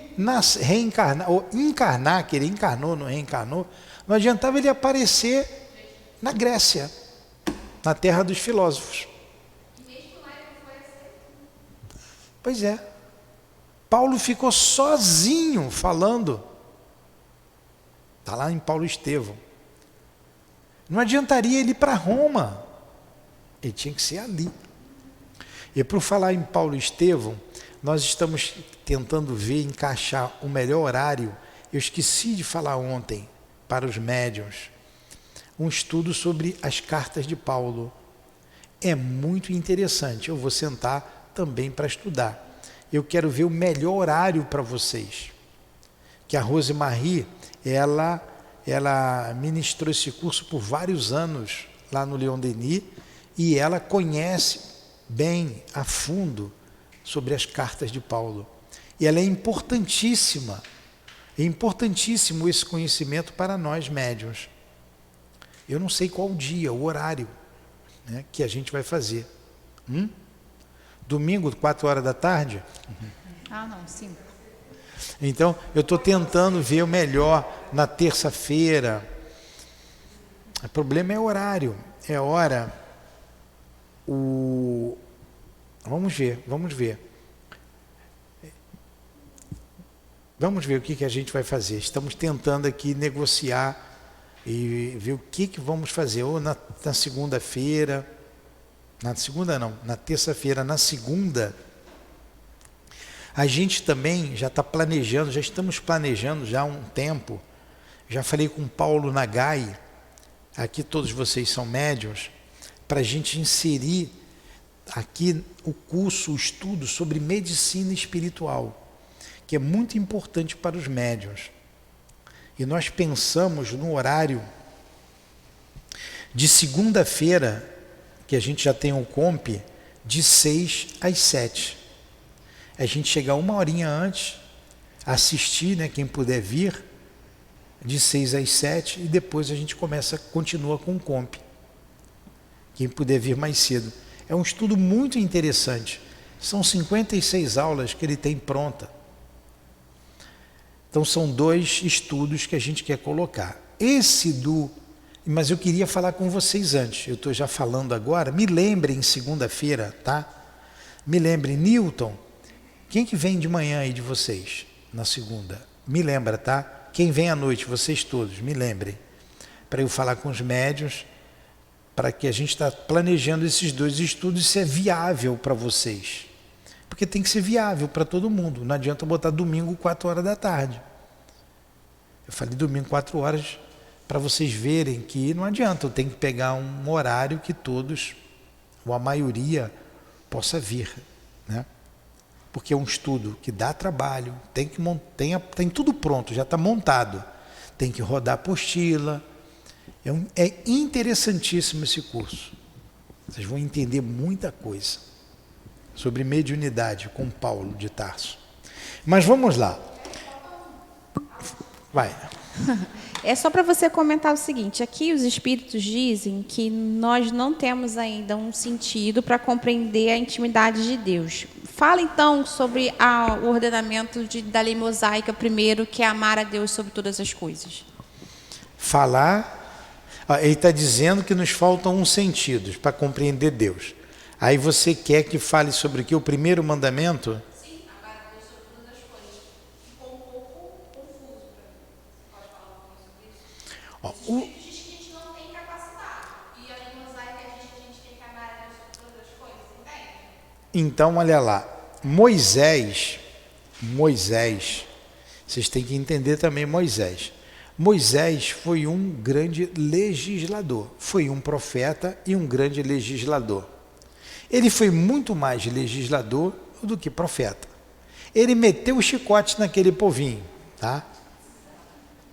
reencarnar, ou encarnar, que ele encarnou, não reencarnou, não adiantava ele aparecer na Grécia, na terra dos filósofos. Pois é. Paulo ficou sozinho falando. Está lá em Paulo Estevão. Não adiantaria ele ir para Roma. Ele tinha que ser ali. E por falar em Paulo Estevão, nós estamos tentando encaixar o melhor horário. Eu esqueci de falar ontem, para os médiuns, um estudo sobre as cartas de Paulo. É muito interessante. Eu vou sentar também para estudar. Eu quero ver o melhor horário para vocês. Que a Rosemarie, ela ministrou esse curso por vários anos lá no Leon Denis e ela conhece bem, a fundo, sobre as cartas de Paulo. E ela é importantíssima. É importantíssimo esse conhecimento para nós médiuns. Eu não sei qual o dia, o horário, né, que a gente vai fazer. Domingo, 4 horas da tarde? Ah, não, 5. Então, eu estou tentando ver o melhor na terça-feira. O problema é o horário, é hora. Vamos ver. Vamos ver o que a gente vai fazer. Estamos tentando aqui negociar e ver o que vamos fazer. Ou na segunda-feira, na terça-feira, na segunda. A gente também já está planejando, já estamos planejando já há um tempo. Já falei com Paulo Nagai, aqui todos vocês são médiuns, para a gente inserir aqui o curso, o estudo sobre medicina espiritual, que é muito importante para os médiuns. E nós pensamos no horário de segunda-feira, que a gente já tem um comp, de 6 às 7. A gente chegar uma horinha antes, assistir, né, quem puder vir, de 6 às 7, e depois a gente continua com o comp. Quem puder vir mais cedo. É um estudo muito interessante. São 56 aulas que ele tem pronta. Então são 2 estudos que a gente quer colocar. Mas eu queria falar com vocês antes. Eu estou já falando agora. Me lembrem segunda-feira, tá? Me lembrem, Newton. Quem que vem de manhã aí de vocês, na segunda? Me lembra, tá? Quem vem à noite, vocês todos, me lembrem. Para eu falar com os médiuns, para que a gente está planejando esses 2 estudos, se é viável para vocês. Porque tem que ser viável para todo mundo. Não adianta botar domingo 4 horas da tarde. Eu falei domingo 4 horas para vocês verem que não adianta. Eu tenho que pegar um horário que todos, ou a maioria, possa vir, né? Porque é um estudo que dá trabalho, tem tudo pronto, já está montado. Tem que rodar apostila. É interessantíssimo esse curso. Vocês vão entender muita coisa sobre mediunidade com Paulo de Tarso. Mas vamos lá. Vai. É só para você comentar o seguinte, aqui os espíritos dizem que nós não temos ainda um sentido para compreender a intimidade de Deus. Fala então sobre o ordenamento da lei mosaica primeiro, que é amar a Deus sobre todas as coisas. Ele está dizendo que nos faltam uns sentidos para compreender Deus. Aí você quer que fale sobre o que? O primeiro mandamento? Sim, amar a Deus sobre todas as coisas. Ficou um pouco confuso para mim. Você pode falar um pouco sobre isso? Os espíritos dizem que a gente não tem capacidade. E a lei mosaica diz que a gente tem que amar a Deus sobre todas as coisas, entende? Então, olha lá. Moisés, vocês têm que entender também Moisés. Moisés foi um grande legislador, foi um profeta e um grande legislador. Ele foi muito mais legislador do que profeta. Ele meteu o chicote naquele povinho, tá?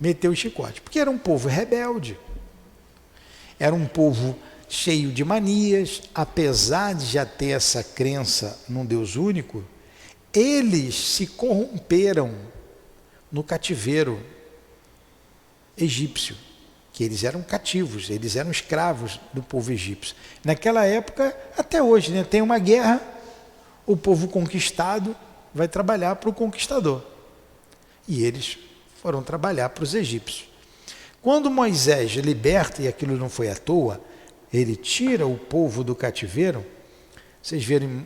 Meteu o chicote, porque era um povo rebelde. Era um povo cheio de manias, apesar de já ter essa crença num Deus único, eles se corromperam no cativeiro egípcio, que eles eram cativos, eles eram escravos do povo egípcio. Naquela época, até hoje, né, tem uma guerra, o povo conquistado vai trabalhar para o conquistador. E eles foram trabalhar para os egípcios. Quando Moisés liberta, e aquilo não foi à toa, ele tira o povo do cativeiro, vocês verem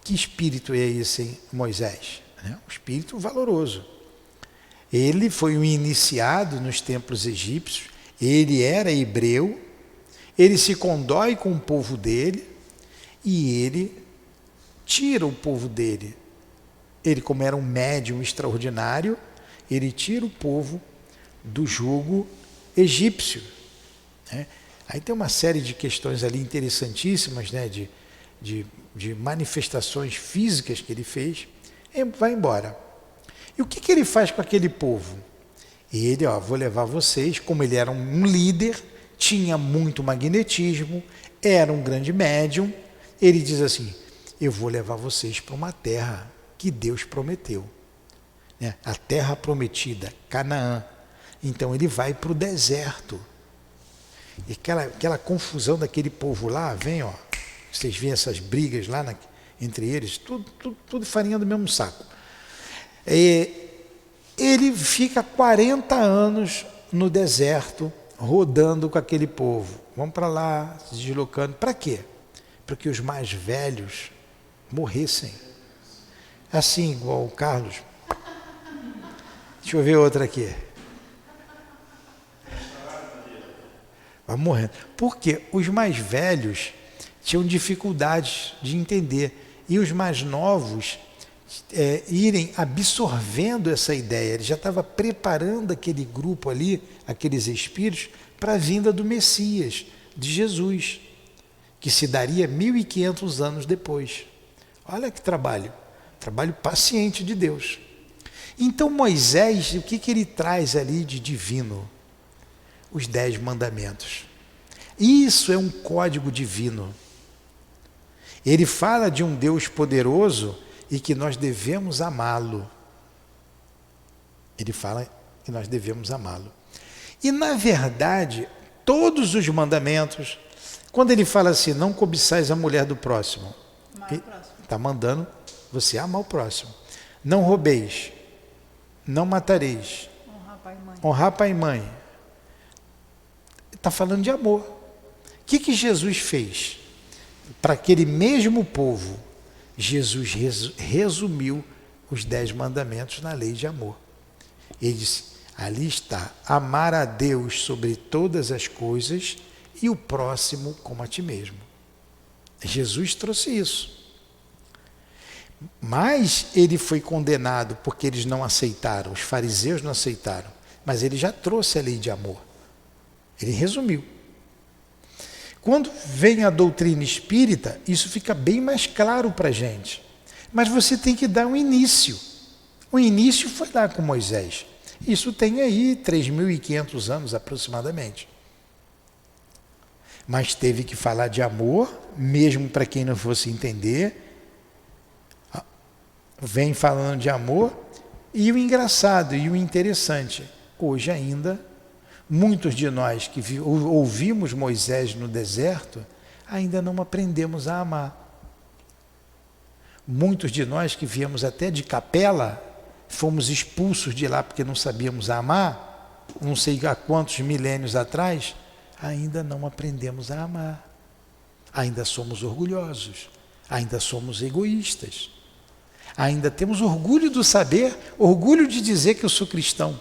que espírito é esse em Moisés? Um espírito valoroso. Ele foi um iniciado nos templos egípcios, ele era hebreu, ele se condói com o povo dele e ele tira o povo dele. Ele, como era um médium extraordinário, ele tira o povo do jugo egípcio, né? Aí tem uma série de questões ali interessantíssimas, né? de manifestações físicas que ele fez, e vai embora. E o que ele faz com aquele povo? Ele, vou levar vocês, como ele era um líder, tinha muito magnetismo, era um grande médium, ele diz assim, eu vou levar vocês para uma terra que Deus prometeu, né? A terra prometida, Canaã. Então ele vai para o deserto. E aquela confusão daquele povo lá, vocês veem essas brigas lá entre eles, tudo farinha do mesmo saco. Ele fica 40 anos no deserto, rodando com aquele povo. Vão para lá, se deslocando. Para quê? Para que os mais velhos morressem. Assim, igual o Carlos. Deixa eu ver outra aqui. Vai morrendo. Porque os mais velhos tinham dificuldades de entender. E os mais novos irem absorvendo essa ideia. Ele já estava preparando aquele grupo ali, aqueles espíritos, para a vinda do Messias, de Jesus, que se daria 1500 anos depois. Olha que trabalho paciente de Deus. Então Moisés, o que ele traz ali de divino? Os 10 mandamentos. Isso é um código divino. Ele fala de um Deus poderoso e que nós devemos amá-lo. Ele fala que nós devemos amá-lo. E na verdade, todos os mandamentos, quando ele fala assim, não cobiçais a mulher do próximo, ele está mandando você amar o próximo. Não roubeis, não matareis, honrar pai e mãe. Está falando de amor. O que Jesus fez? Para aquele mesmo povo, Jesus resumiu os 10 mandamentos na lei de amor. Ele disse, ali está, amar a Deus sobre todas as coisas e o próximo como a ti mesmo. Jesus trouxe isso. Mas ele foi condenado porque eles não aceitaram, os fariseus não aceitaram. Mas ele já trouxe a lei de amor. Ele resumiu. Quando vem a doutrina espírita, isso fica bem mais claro para a gente. Mas você tem que dar um início. O início foi lá com Moisés. Isso tem aí 3.500 anos aproximadamente. Mas teve que falar de amor, mesmo para quem não fosse entender. Vem falando de amor. E o engraçado e o interessante, hoje ainda, muitos de nós que ouvimos Moisés no deserto, ainda não aprendemos a amar. Muitos de nós que viemos até de Capela, fomos expulsos de lá porque não sabíamos amar, não sei há quantos milênios atrás, ainda não aprendemos a amar. Ainda somos orgulhosos, ainda somos egoístas. Ainda temos orgulho do saber, orgulho de dizer que eu sou cristão,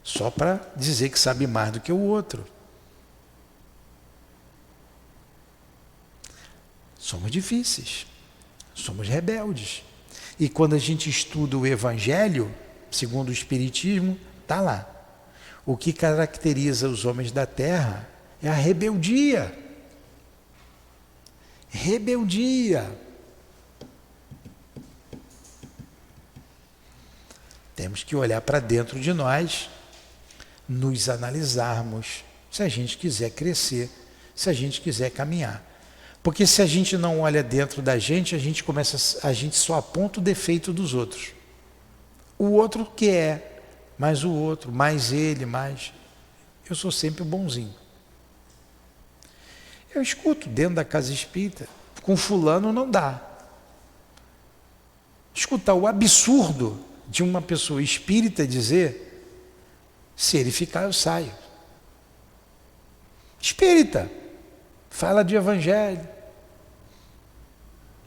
só para dizer que sabe mais do que o outro. Somos difíceis, somos rebeldes. E quando a gente estuda o Evangelho, segundo o Espiritismo, está lá. O que caracteriza os homens da Terra é a rebeldia. Rebeldia. Temos que olhar para dentro de nós, nos analisarmos, se a gente quiser crescer, se a gente quiser caminhar. Porque se a gente não olha dentro da gente, a gente só aponta o defeito dos outros. O outro quer, mais o outro, mais ele, mais... Eu sou sempre o bonzinho. Eu escuto dentro da casa espírita, com fulano não dá. Escutar o absurdo de uma pessoa espírita dizer, se ele ficar eu saio. Espírita, fala de evangelho.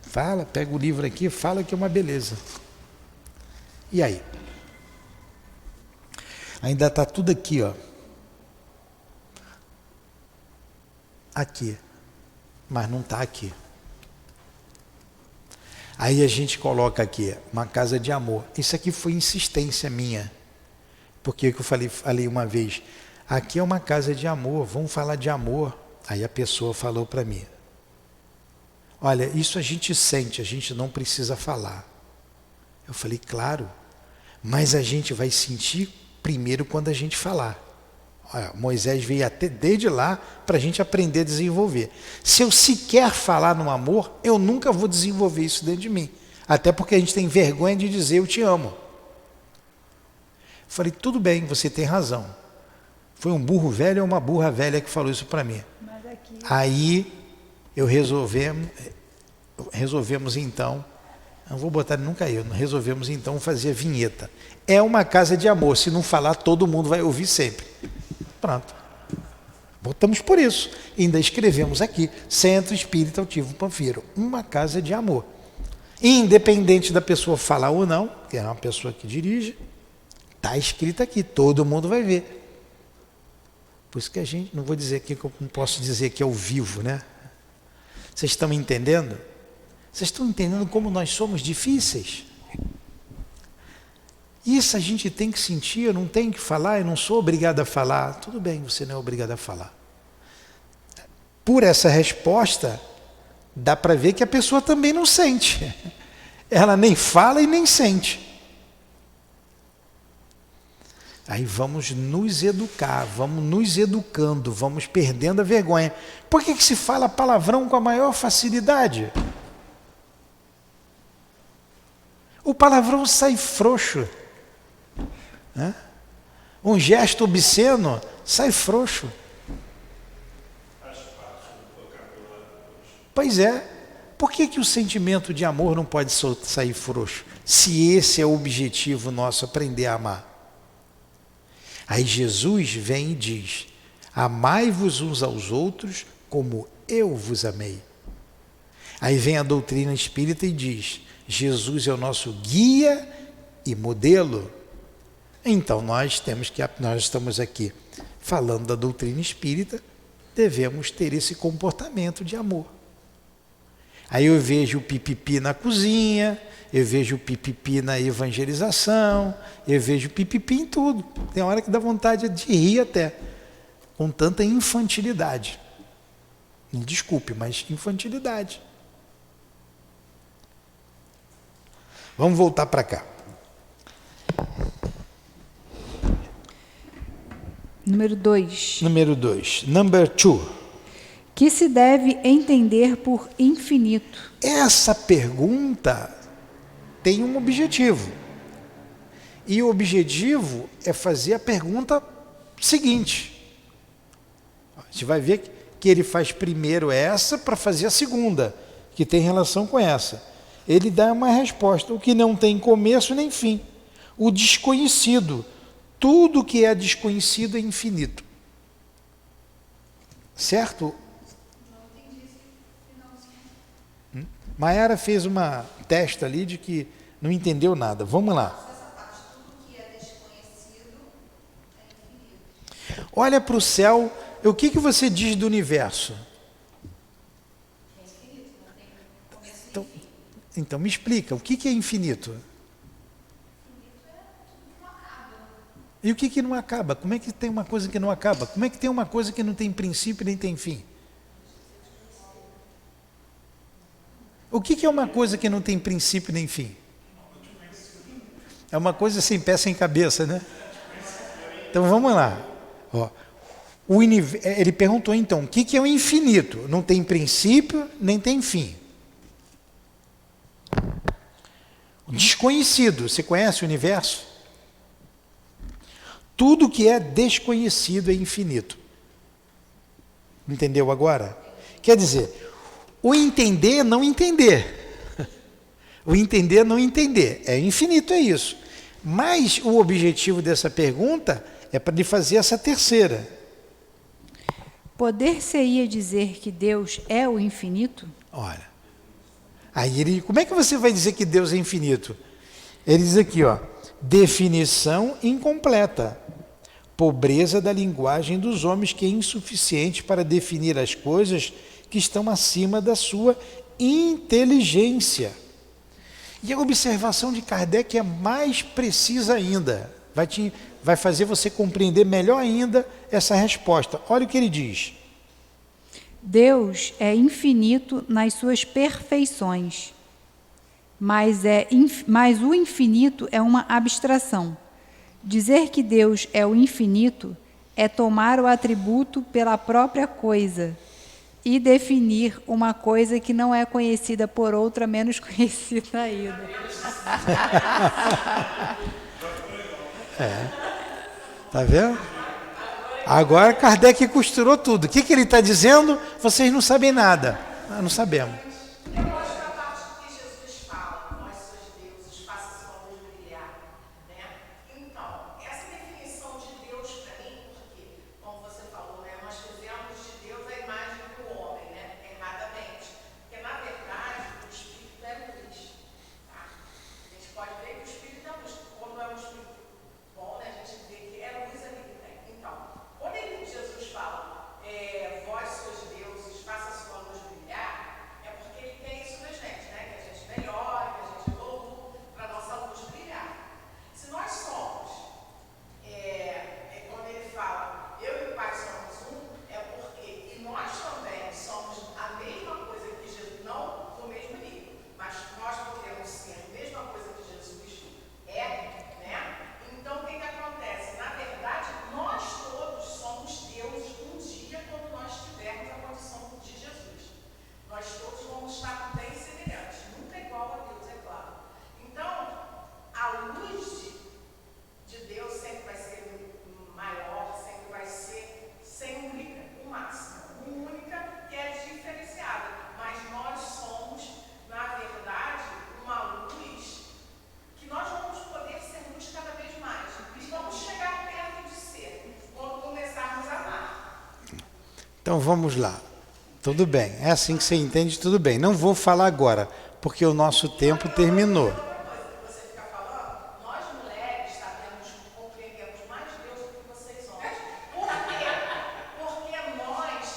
Fala, pega o livro aqui, fala que é uma beleza. E aí? Ainda está tudo aqui, ó. Aqui. Mas não está aqui. Aí a gente coloca aqui, uma casa de amor. Isso aqui foi insistência minha. Porque eu falei uma vez, aqui é uma casa de amor, vamos falar de amor. Aí a pessoa falou para mim, olha, isso a gente sente, a gente não precisa falar. Eu falei, claro, mas a gente vai sentir primeiro quando a gente falar. Olha, Moisés veio até desde lá para a gente aprender a desenvolver. Se eu sequer falar no amor, eu nunca vou desenvolver isso dentro de mim. Até porque a gente tem vergonha de dizer eu te amo. Falei, tudo bem, você tem razão. Foi um burro velho ou uma burra velha que falou isso para mim. Aí resolvemos então, não vou botar nunca eu, resolvemos então fazer a vinheta. É uma casa de amor, se não falar todo mundo vai ouvir sempre. Pronto. Botamos por isso. Ainda escrevemos aqui, Centro Espírita Altivo Panfiro, uma casa de amor. Independente da pessoa falar ou não, que é uma pessoa que dirige, está escrito aqui, todo mundo vai ver. Por isso que a gente, não vou dizer aqui que eu não posso dizer que é ao vivo, né? Vocês estão entendendo? Vocês estão entendendo como nós somos difíceis? Isso a gente tem que sentir, eu não tenho que falar, eu não sou obrigado a falar. Tudo bem, você não é obrigado a falar. Por essa resposta, dá para ver que a pessoa também não sente. Ela nem fala e nem sente. Aí vamos nos educar, vamos nos educando, vamos perdendo a vergonha. Por que se fala palavrão com a maior facilidade? O palavrão sai frouxo. Né? Um gesto obsceno sai frouxo. Pois é. Por que o sentimento de amor não pode sair frouxo? Se esse é o objetivo nosso, aprender a amar. Aí Jesus vem e diz: amai-vos uns aos outros como eu vos amei. Aí vem a doutrina espírita e diz: Jesus é o nosso guia e modelo. Então nós estamos aqui falando da doutrina espírita, devemos ter esse comportamento de amor. Aí eu vejo o pipipi na cozinha, eu vejo o pipipi na evangelização, eu vejo o pipipi em tudo. Tem hora que dá vontade de rir até, com tanta infantilidade. Me desculpe, mas infantilidade. Vamos voltar para cá. Número 2. Número 2. Number 2. Que se deve entender por infinito? Essa pergunta tem um objetivo. E o objetivo é fazer a pergunta seguinte. A gente vai ver que ele faz primeiro essa para fazer a segunda, que tem relação com essa. Ele dá uma resposta, o que não tem começo nem fim. O desconhecido. Tudo que é desconhecido é infinito. Certo? Maiara fez uma testa ali de que não entendeu nada. Vamos lá. Olha para o céu, o que você diz do universo? Então me explica, o que é infinito? E o que não acaba? Como é que tem uma coisa que não acaba? Como é que tem uma coisa que não tem princípio nem tem fim? O que é uma coisa que não tem princípio nem fim? É uma coisa sem pé, sem cabeça, né? Então vamos lá. Ó, ele perguntou então, o que é o infinito? Não tem princípio, nem tem fim. O desconhecido, você conhece o universo? Tudo que é desconhecido é infinito. Entendeu agora? Quer dizer, o entender não entender. O entender não entender. É infinito, é isso. Mas o objetivo dessa pergunta é para lhe fazer essa terceira. Poder-se-ia dizer que Deus é o infinito? Olha. Aí como é que você vai dizer que Deus é infinito? Ele diz aqui, ó, definição incompleta. Pobreza da linguagem dos homens que é insuficiente para definir as coisas que estão acima da sua inteligência. E a observação de Kardec é mais precisa ainda. Vai fazer você compreender melhor ainda essa resposta. Olha o que ele diz. Deus é infinito nas suas perfeições, mas o infinito é uma abstração. Dizer que Deus é o infinito é tomar o atributo pela própria coisa e definir uma coisa que não é conhecida por outra menos conhecida ainda. Tá vendo? Agora Kardec costurou tudo. O que ele está dizendo? Vocês não sabem nada. Nós não sabemos. Eu gosto da parte que Jesus fala, vós sois deuses, faça sua luz brilhar. Né? Então, essa definição de Deus para mim, porque, como você falou, né, nós fizemos de Deus a imagem do homem, né, erradamente. Porque, na verdade, o Espírito é luz. Tá? A gente pode ver que o Espírito é luz. Quando é um Espírito bom, né, a gente vê que é luz ali que tem. Então, quando Jesus fala, vós sois deuses, faça sua luz brilhar, é Então vamos lá. Tudo bem, é assim que você entende, tudo bem. Não vou falar agora, porque o nosso tempo terminou. Você fica falando, nós mulheres sabemos, compreendemos mais Deus do que vocês homens. Por quê? Porque nós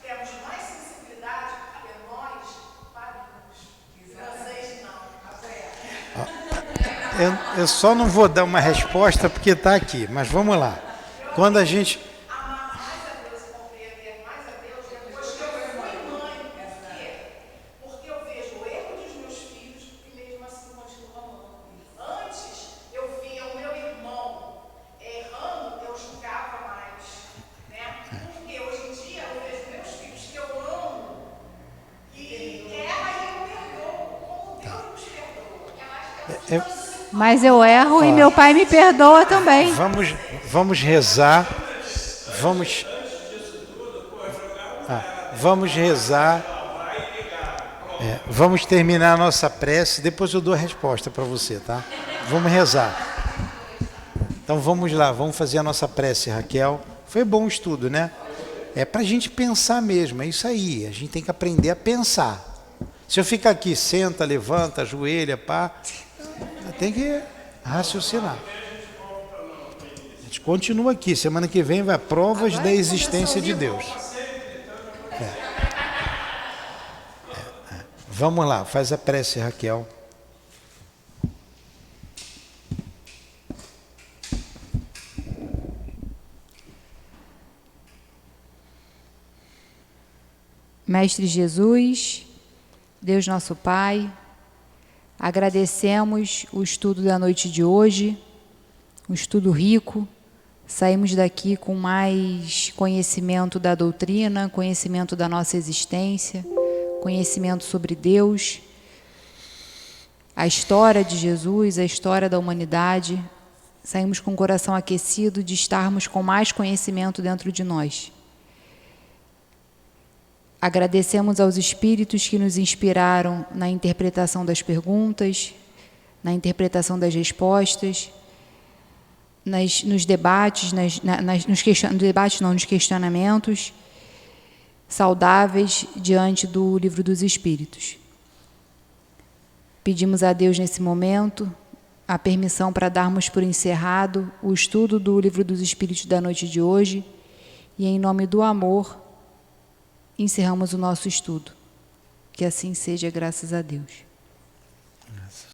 temos mais sensibilidade, porque nós parimos. E vocês não. Eu só não vou dar uma resposta porque está aqui, mas vamos lá. Quando a gente... Amar mais a Deus e compreender mais a Deus depois que eu fui mãe. Por quê? Porque eu vejo o erro dos meus filhos e mesmo assim continuo amando. Antes, eu via o meu irmão errando, eu julgava mais. Né? Porque hoje em dia eu vejo meus filhos que eu amo e erra e eu perdoo, como Deus nos perdoa. Mas eu erro e meu pai me perdoa também. Vamos rezar. Vamos rezar. Vamos terminar a nossa prece. Depois eu dou a resposta para você, tá? Vamos rezar. Então vamos lá, vamos fazer a nossa prece, Raquel. Foi bom o estudo, né? É para a gente pensar mesmo, é isso aí. A gente tem que aprender a pensar. Se eu ficar aqui, senta, levanta, ajoelha, pá, tem que raciocinar. A gente continua aqui. Semana que vem vai provas da existência de Deus. Vamos lá, faz a prece, Raquel. Mestre Jesus, Deus nosso Pai, agradecemos o estudo da noite de hoje, um estudo rico. Saímos daqui com mais conhecimento da doutrina, conhecimento da nossa existência, conhecimento sobre Deus, a história de Jesus, a história da humanidade. Saímos com o coração aquecido de estarmos com mais conhecimento dentro de nós. Agradecemos aos espíritos que nos inspiraram na interpretação das perguntas, na interpretação das respostas, nos debates, nos questionamentos saudáveis diante do Livro dos Espíritos. Pedimos a Deus nesse momento a permissão para darmos por encerrado o estudo do Livro dos Espíritos da noite de hoje e, em nome do amor, encerramos o nosso estudo. Que assim seja, graças a Deus.